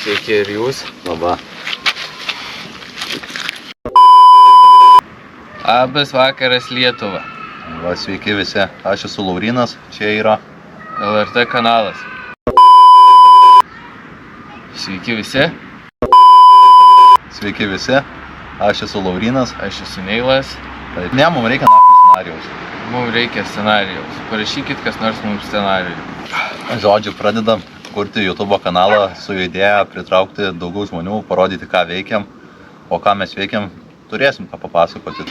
Sveiki ir jūs. Labą. Labas vakaras Lietuva. Va, sveiki visi. Aš esu Laurynas, čia yra LRT kanalas. Sveiki visi. Sveiki visi. Aš esu Laurynas. Aš esu Neilas. Ne, mums reikia scenarijaus. Mums reikia scenarijaus. Parašykit kas nors mums scenarijų. Žodžiu, pradedam kurti YouTube kanalą su idėja pritraukti daugiau žmonių, parodyti, ką veikiam, o ką mes veikiam, turėsim ką papasakoti.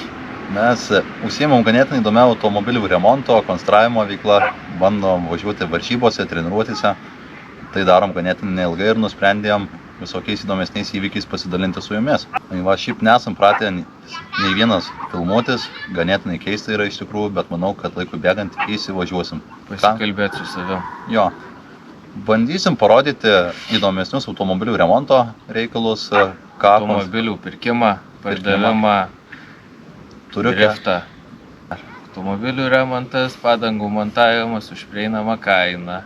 Mes užsiimam ganėtinai įdomią automobilių remonto, konstravimo veiklą, bandom važiuoti varžybose, treniruotėse. Tai darom ganėtinai neilgai ir nusprendėm visokiais įdomesniais įvykiais pasidalinti su jumis. Va, šiaip nesam pratę nei vienas filmuotis, ganėtinai keista yra iš tikrųjų, bet manau, kad laikui bėgant įsivažiuosim. Pasikalbėti su savim. Jo. Bandysim parodyti įdomesnius automobilių remonto reikalus, automobilių pirkimą, pardavimą, driftą. Automobilių remontas, padangų montavimas už prieinamą kainą.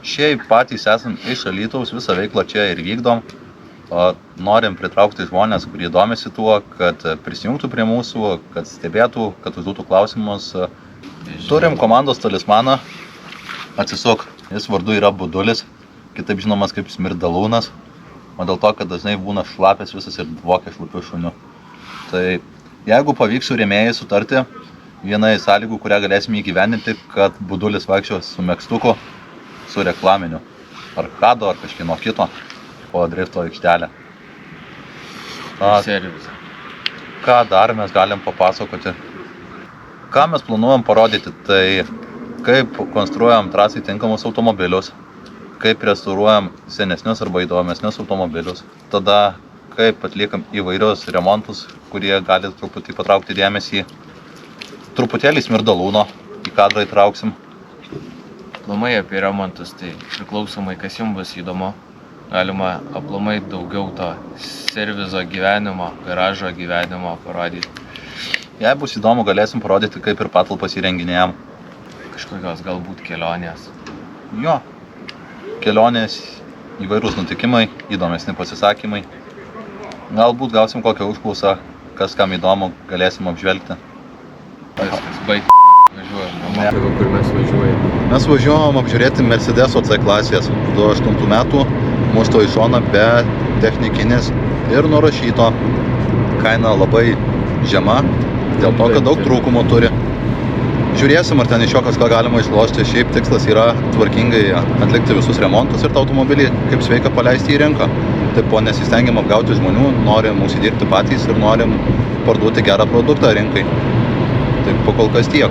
Šiaip patys esam iš Alytaus, visą veiklą čia ir vykdom. Norim pritraukti žmonės, kurie domisi tuo, kad prisijungtų prie mūsų, kad stebėtų, kad užduotų klausimus. Turim komandos talismaną. Atsisuk, jis vardu yra Budulis, kitaip žinomas kaip Smirdalūnas, o dėl to, kad dažnai būna šlapės visas ir dvokia šlapių šunių. Tai jeigu pavyks su rėmėjai sutarti, viena iš sąlygų, kurią galėsime įgyvendinti, kad Budulis vaikščio su megztuku, su reklaminiu, ar kado, ar kažkieno kito, po drifto aikštelę. Servizą. Ką dar mes galim papasakoti? Ką mes planuojam parodyti, tai kaip konstruojam trasai tinkamus automobilius, kaip restauruojam senesnius arba įdomesnius automobilius, tada kaip atliekam įvairius remontus, kurie gali truputį patraukti dėmesį. Truputėlį Smirdalūno į kadrą įtrauksim. Aplamai apie remontus, tai priklausomai kas jums bus įdomu, galima aplamai daugiau to servizo gyvenimo, garažo gyvenimo parodyti. Jei bus įdomu, galėsim parodyti, kaip ir patalpas įrenginėjam. Kažkokios galbūt kelionės. Jo, kelionės, įvairūs nutikimai, įdomesni pasisakymai. Galbūt gausim kokią užklausą, kas kam įdomu, galėsim apžvelgti. Viskas, baig. Važiuojam. Kur mes važiuojam? Mes važiuojam apžiūrėti Mercedeso C klasės 2008 metų, mušto į šoną be technikinės ir nurašyto. Kaina labai žema, dėl to, kad daug trūkumų turi. Žiūrėsim, ar ten iš jo kažką galima išlošti. Šiaip tikslas yra tvarkingai atlikti visus remontus ir tą automobilį kaip sveika paleisti į rinką. Taip, po nesistengiam apgauti žmonių, norim užsidirbti patys ir norim parduoti gerą produktą rinkai. Taip, po kol kas tiek.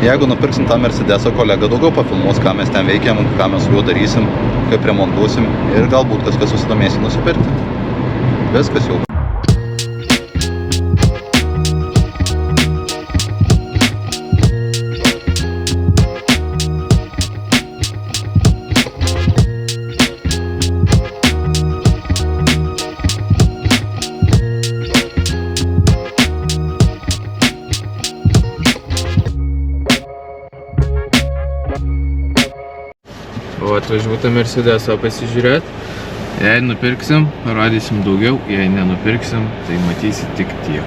Jeigu nupirksim tą Mercedesą, kolega daugiau pafilmuos, ką mes ten veikiam, ką mes su juo darysim, kaip remontuosim ir galbūt kažkas susidomės jį nusipirkti. Viskas jau. O atvažiuotą Mercedesą pasižiūrėt. Jei nupirksim, parodysim daugiau, jei nenupirksim, tai matysit tik tiek.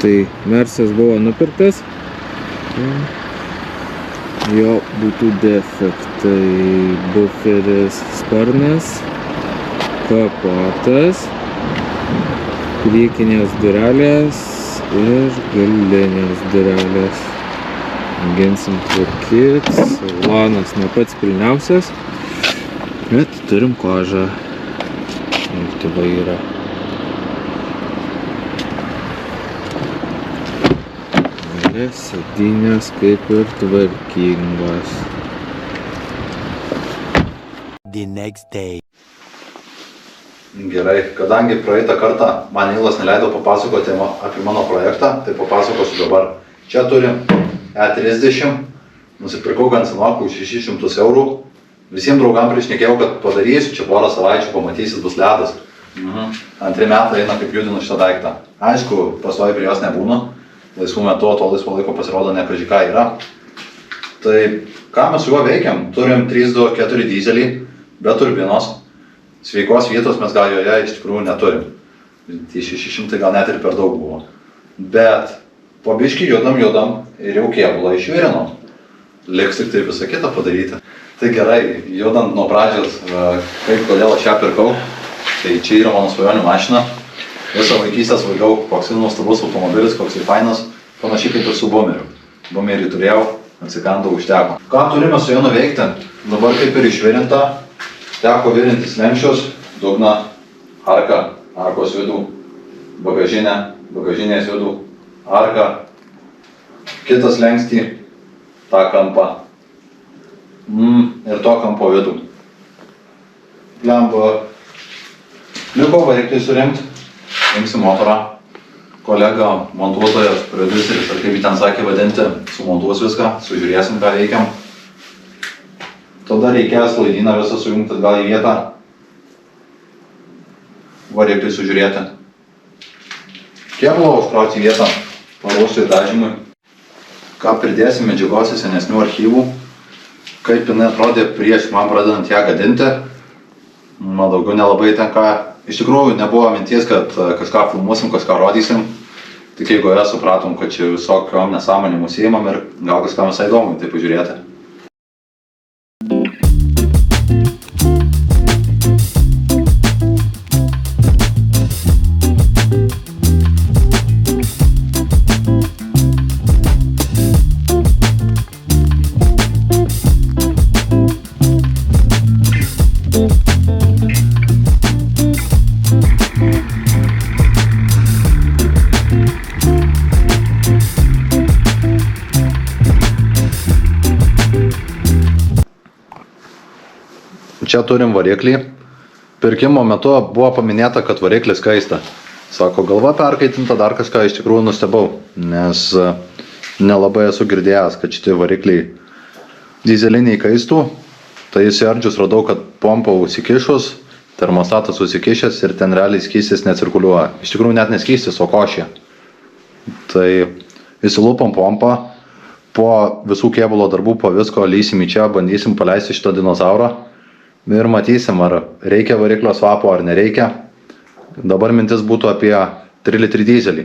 Tai Mersas buvo nupirktas. Jo būtų defektai, buferis, sparnas, kapotas, priekinės durelės ir galinės durelės. Mėginsim tvarkyt, salonas ne pats pilniausias, bet turim kožą. Ir tai vairą. Sėdynės kaip ir tvarkingos. The next day. Gerai, kadangi praeitą kartą man Neilas neleido papasakoti apie mano projektą, tai papasakosiu dabar. Čia turim E30, nusipirkau gan senokų už 600 eurų. Visiems draugam priešnekėjau, kad padarysiu, čia porą savaičių pamatysit, bus ledas. 2 metai eina, kaip judinu šitą daiktą. Aišku, pastoviai prie jos nebūna. Laisvų metu, to laisvo laiko pasirodo ne kažką yra. Tai ką mes su juo veikiam? Turim 324 dizelį, be turbinos. Sveikos vietos mes gal joje iš tikrųjų neturim. Tai 600 gal net ir per daug buvo. Bet po biškį judam ir jau kėbulą išvirinom. Liks tik tai visą kitą padaryti. Tai gerai, judant nuo pradžios, kaip kodėl aš ją pirkau. Tai čia yra mano svajonių mašina. Visą vaikystę svaigiau, koks nuostabus automobilis, koks fainas. Panašiai kaip ir su Boomeriu. Boomerį turėjau, atsikandau, užteko. Ką turime su juo nuveikti? Dabar kaip ir išvirinta. Teko virinti slenksčius, dugną, arką, arkos vidų, bagažinę, bagažinės vidų, arką, kitą slenkstį, tą kampą ir to kampo vidų. Lemba, liko variklį surinkti, imsim motorą, kolega, montuotojas, produceris, ar kaip jį ten sakė vadinti, sumontuos viską, sužiūrėsim, ką veikiam. Tada reikės laidyną visą sujungti gal į vietą, variklį sužiūrėti. Kėbulą užkrauti į vietą, paruošti dažymui. Ką pridėsim medžiagos į senesnių archyvų, kaip jinai atrodė prieš man pradedant ją gadinti. Man daugiau nelabai tenka. Iš tikrųjų nebuvo minties, kad kažką filmuosim, kažką rodysim. Tik jeigu supratom, kad čia visokiom nesąmonėm užsiimam ir gal kažkam visai įdomu tai pažiūrėti. Čia turim variklį. Pirkimo metu buvo paminėta, kad variklis kaista. Sako, galva perkaitinta, dar kažką iš tikrųjų nustebau, nes nelabai esu girdėjęs, kad šitie varikliai dyzeliniai kaistų. Tai įsiardžius radau, kad pompa užsikišus, termostatas užsikišęs ir ten realiai skystis necirkuliuoja. Iš tikrųjų net neskystis, o košė. Tai įsilupam pompą, po visų kėbulo darbų, po visko lysim į čia, bandysim paleisti šitą dinozaurą. Ir matysim, ar reikia variklio svapo, ar nereikia. Dabar mintis būtų apie 3 litrį dizelį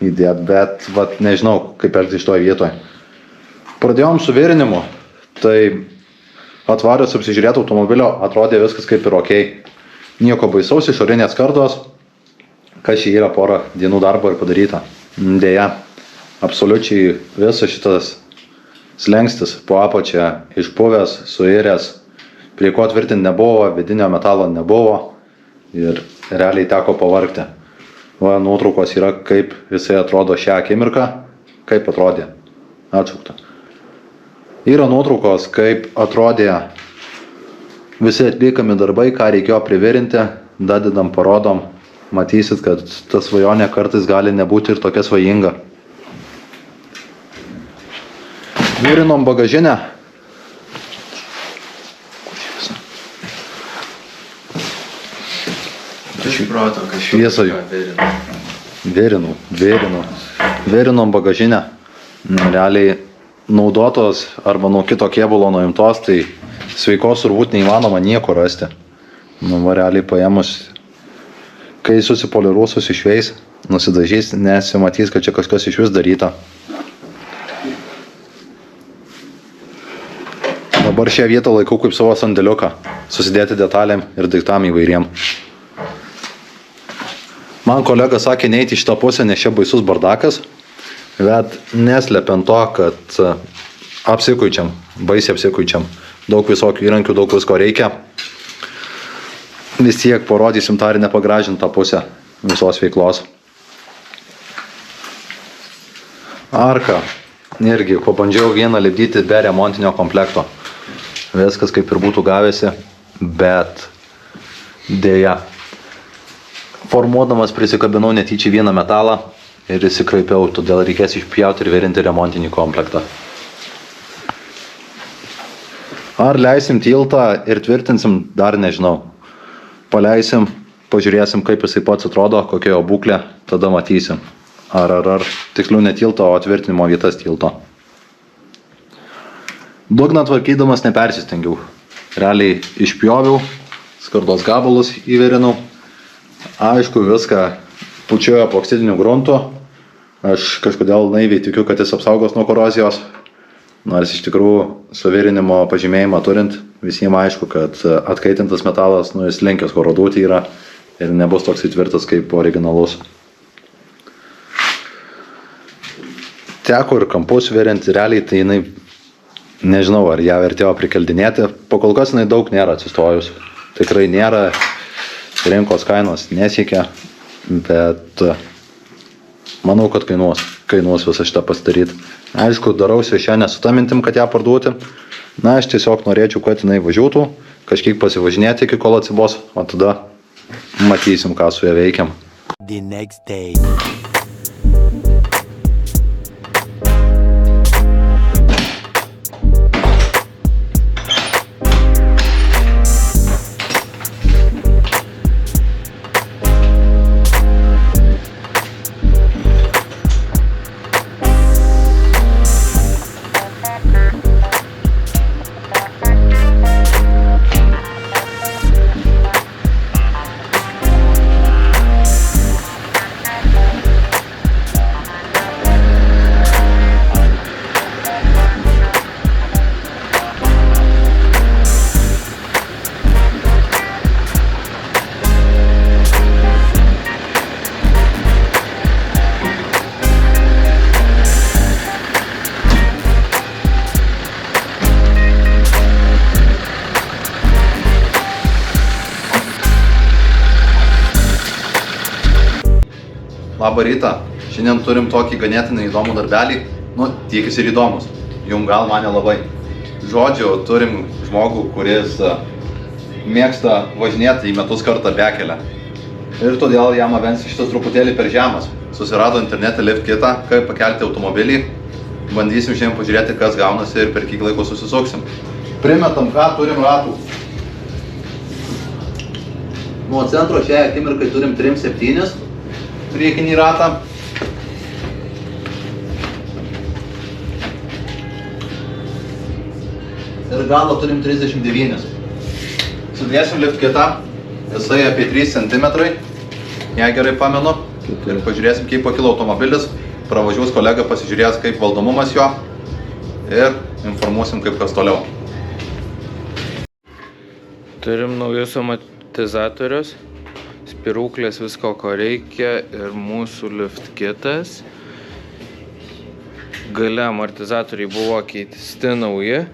įdėt, bet nežinau, kaip elgtis šitoje vietoje. Pradėjom su virinimu, tai atvarius apsižiūrėti automobilio atrodė viskas kaip ir okei. Nieko baisaus, išorinės skardos, kas čia yra porą dienų darbo ir padaryta. Deja, absoliučiai visas šitas slengstis po apačią išpuvęs, suiręs. Prie ko tvirtinti nebuvo, vidinio metalo nebuvo ir realiai teko pavargti. Nuotraukos yra, kaip jisai atrodo šią akimirką, kaip atrodė atšaukta. Yra nuotraukos, kaip atrodė visi atliekami darbai, ką reikėjo privirinti, dadedam, parodom. Matysit, kad ta svajonė kartais gali nebūti ir tokia svajinga. Virinom bagažinę. Šviesai. Vėrinom bagažinę. Realiai naudotos arba nuo kito kėbulo nuimtos, tai sveikos turbūt neįmanoma nieko rasti. Realiai paėmus, kai susipoliruos, susišveis, nusidažys, nesimatys, kad čia kažkas iš vis daryta. Dabar šią vietą laikau kaip savo sandėliuką, susidėti detalėm ir daiktam įvairiem. Man kolega sakė neiti į šitą pusę, nes čia baisus bardakas, bet neslepiant to, kad apsikuičiam, baisiai apsikuičiam. Daug visokių įrankių, daug visko reikia. Vis tiek parodysim tą ir nepagražintą pusę visos veiklos. Arka. Irgi pabandžiau vieną lipdyti be remontinio komplekto. Viskas kaip ir būtų gavęsi, bet dėja. Formuodamas prisikabinau netyčia vieną metalą ir įsikraipiau, todėl reikės išpjauti ir virinti remontinį komplektą. Ar leisim tiltą ir tvirtinsim, dar nežinau. Paleisim, pažiūrėsim, kaip jisai pats atrodo, kokia jo būklė, tada matysim. Ar tiksliau ne tilto, o tvirtinimo vietas tilto. Dugną tvarkydamas nepersistengiau. Realiai išpjoviau, skardos gabalus įverinau. Aišku, viską pučiojo epoksidiniu gruntu. Aš kažkodėl naiviai tikiu, kad jis apsaugos nuo korozijos. Nors iš tikrųjų suvirinimo pažymėjimą turint, visiems aišku, kad atkaitintas metalas, jis linkęs korodūti yra ir nebus toks įtvirtas kaip originalus. Teko ir kampus virinti, realiai tai jinai, nežinau, ar ją vertėjo prikeldinėti. Po kol kas jinai daug nėra atsistojus. Tikrai nėra, rinkos kainos nesiekia, bet manau, kad kainuos visą šitą pasidaryti. Aišku, darausi šiandien su ta mintim, kad ją parduoti. Na, aš tiesiog norėčiau, kad jinai važiuotų, kažkiek pasivažinėti iki kol atsibos, o tada matysim, ką su ją veikiam. The next day. Labą rytą. Šiandien turim tokį ganėtinai įdomų darbelį. Tiek jis ir įdomus. Jum gal mane labai. Žodžiu, turim žmogų, kuris mėgsta važinėti į metus kartą bekelę. Ir todėl jam avens šitas truputėlį per žemas. Susirado internete lift kitą, kaip pakelti automobilį. Bandysim šiandien pažiūrėti, kas gaunasi ir per kiek laiko susisuksim. Primetam, ką turim ratų. Nuo centro šiai akimirkai turim 3,7 priekinį ratą. Ir galą turim 39. Sudėsim lift kitą. Jisai apie 3 cm. Jei gerai pamenu. Ir pažiūrėsim, kaip pakilo automobilis. Pravažiuos kolega, pasižiūrės, kaip valdomumas jo. Ir informuosim, kaip kas toliau. Turim naujus amortizatorius, spirūklės, visko, ko reikia ir mūsų lift kitas. Gale amortizatoriai buvo keisti nauji.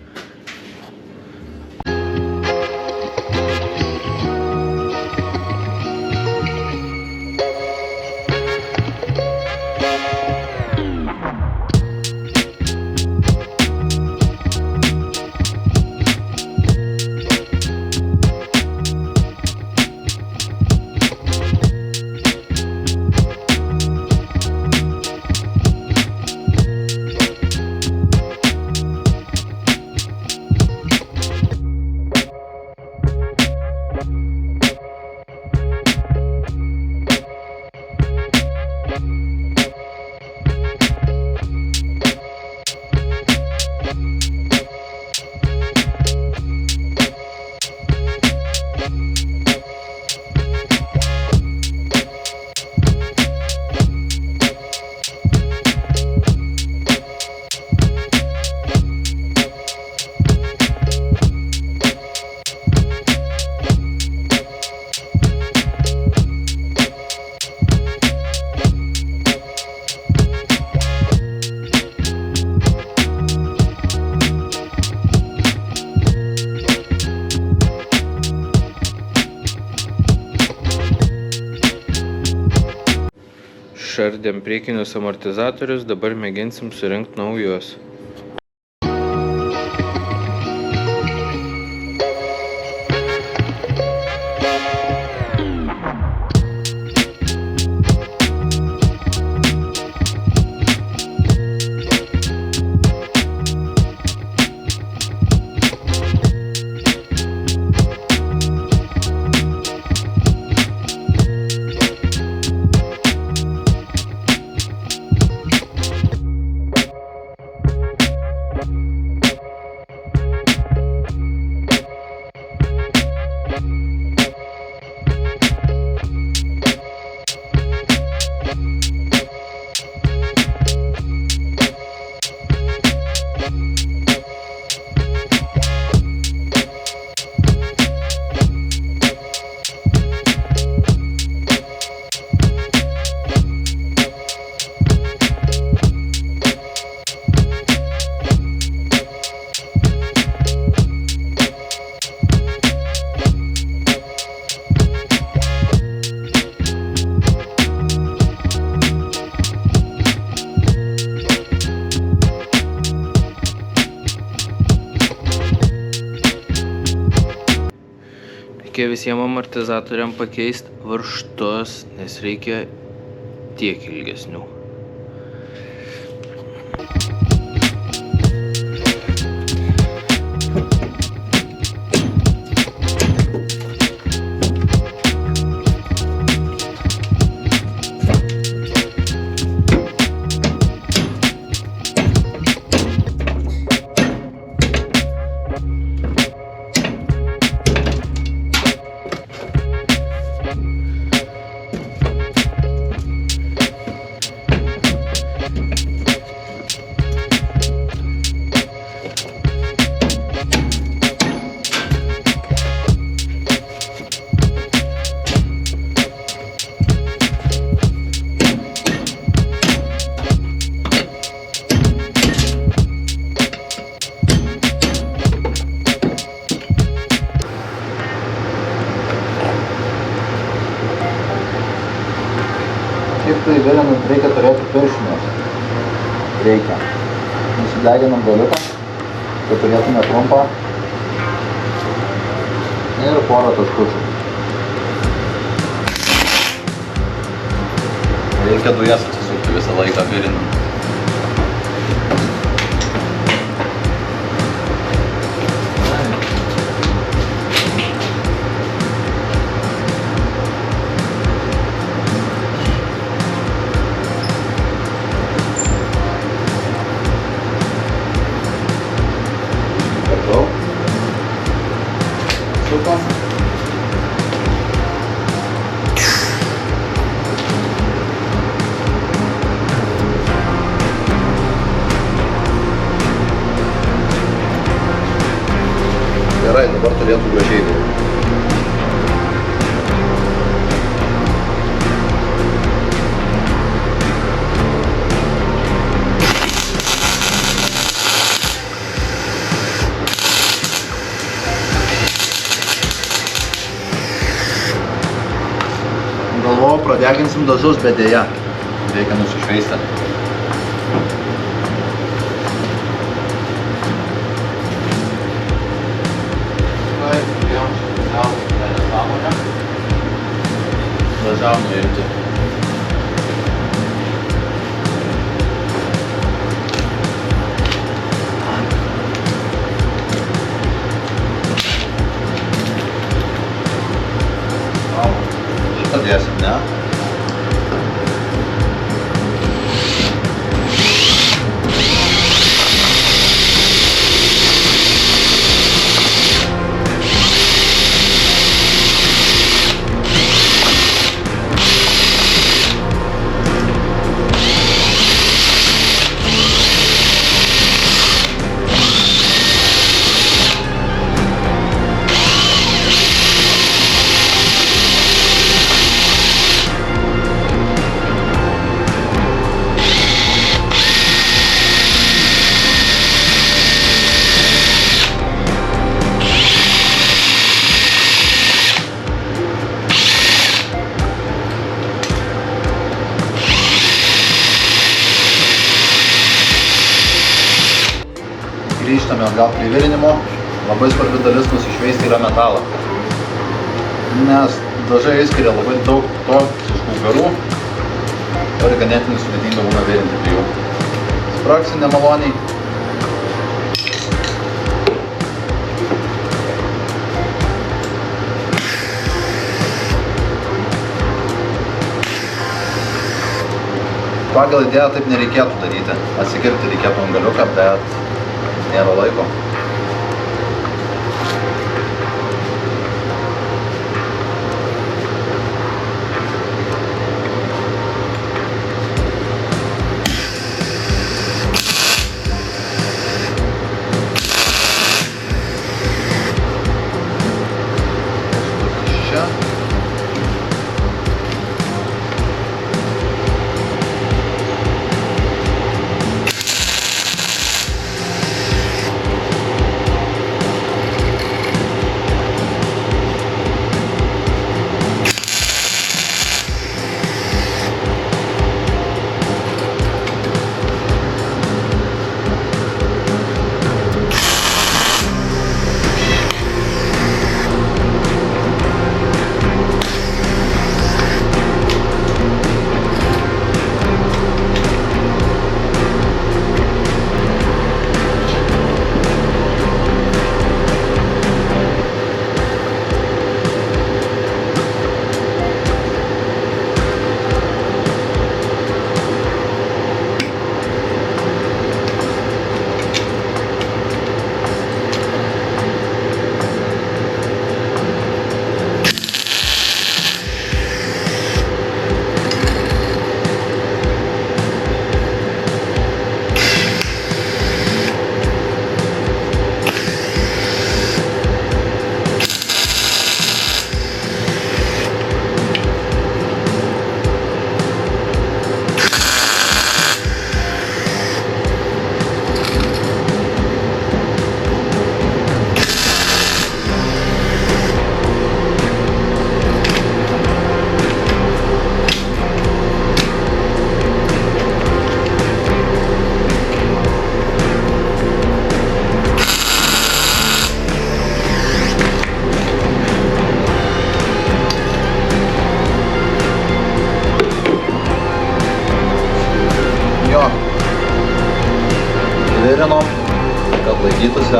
Šardėm priekinius amortizatorius, dabar mėginsim surinkti naujus. reikia visiems amortizatoriam pakeisti varžtus, nes reikia tiek ilgesnių. Kaip tai virinant reikia turėti pirštines. Reikia. Nusideginam galiuką, kad turėtume trumpą ir porą taškučių. Reikia dujas atsisukti visą laiką virinant. Sukom. Gerai, dabar turėtų gražiai veikti. Galvojau, pradeginsim dažus, bet dėja. Reikia nusišveisti. Dažam nuimti. Padėsim, ne? Grįžtame atgal prie virinimo. Labai svarbi dalis nusišveisti yra metalą. Nes dažai įskiria labai daug toksiškų garų ir ganėtinai sudėtinga būna virinti prie jų. Spragsi nemaloniai. Pagal idėją taip nereikėtų daryti. Atsikirpti reikėtų ant galiuką, bet nėra laiko. Čia.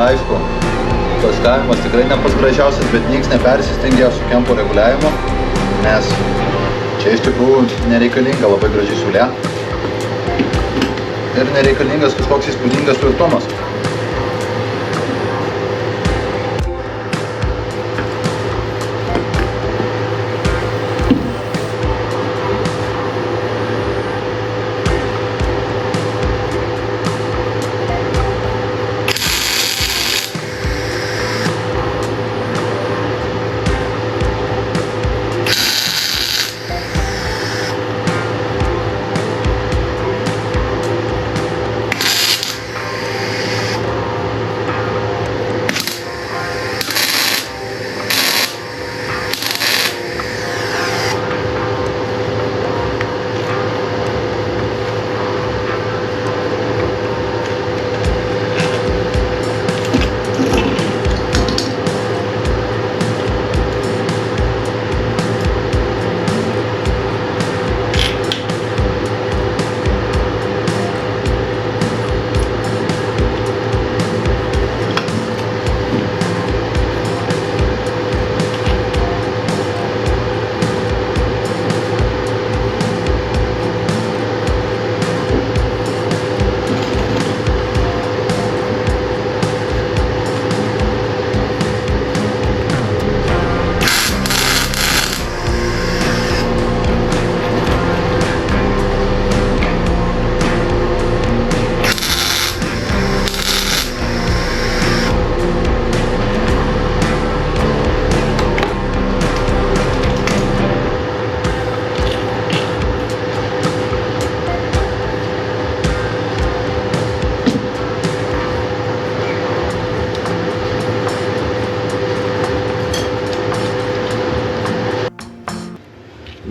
aišku, klasifikavimas tikrai ne pats gražiausias, bet nieks nepersistengė su kempo reguliavimu, nes čia iš tikrųjų nereikalinga labai graži siūlė ir nereikalingas kažkoks įspūdingas tvirtumas.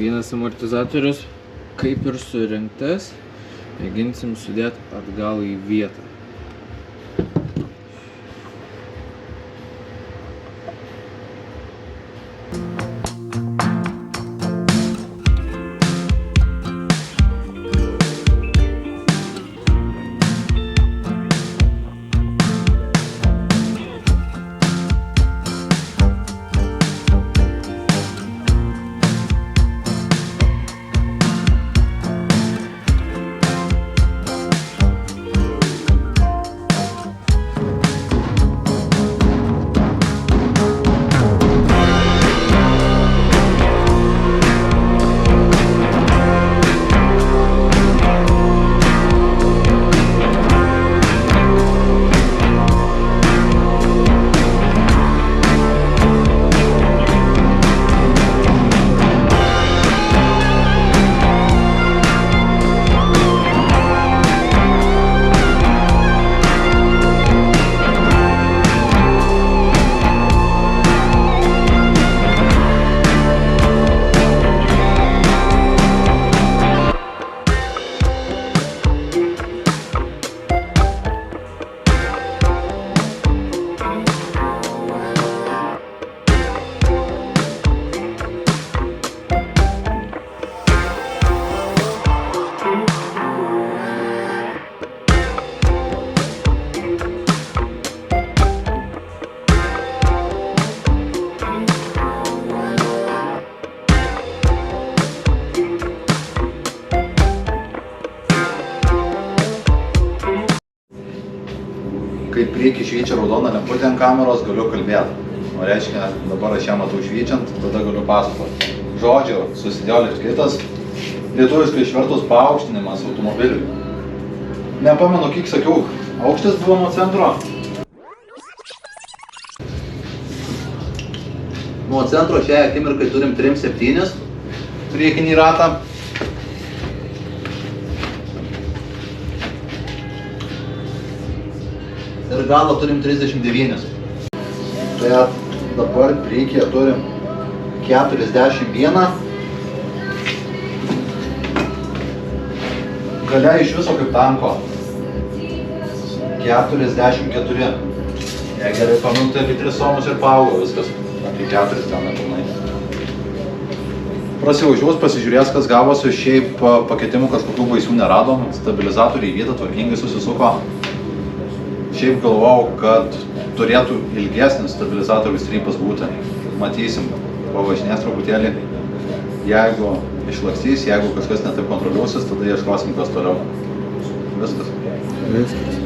Vienas amortizatorius kaip ir surinktas, mėginsim sudėti atgal į vietą. Kai priekį šviečia raudona lemputė ant kameros, galiu kalbėti. O reiškia, dabar aš ją matau šviečiant, tada galiu pasakoti. Žodžiu, susidėjo lifkitas, lietuviškai išvertus paaukštinimas automobiliui. Nepamenu, kiek sakiau, aukštis buvo nuo centro. Nuo centro šiai akimirkai turim 3,7 priekinį ratą. Ir galą turim 39. Bet dabar priekyje turim 41. Galia iš viso kaip tanko 44. Jei gerai pamenu, tai apie 3 somus ir paaugo viskas. Apie 4 ten nepilnai. Prasivažiuos, pasižiūrės, kas gavosi. Šiaip pakeitimų kažkokių baisių neradom. Stabilizatoriai į vietą tvarkingai susisuko. Šiaip galvojau, kad turėtų ilgesnis stabilizatorių strypas būti. Matysim, pavažinės truputėlį. Jeigu išlakstys, jeigu kažkas netaip kontroliuosis, tada ieškosim kas toliau. Viskas.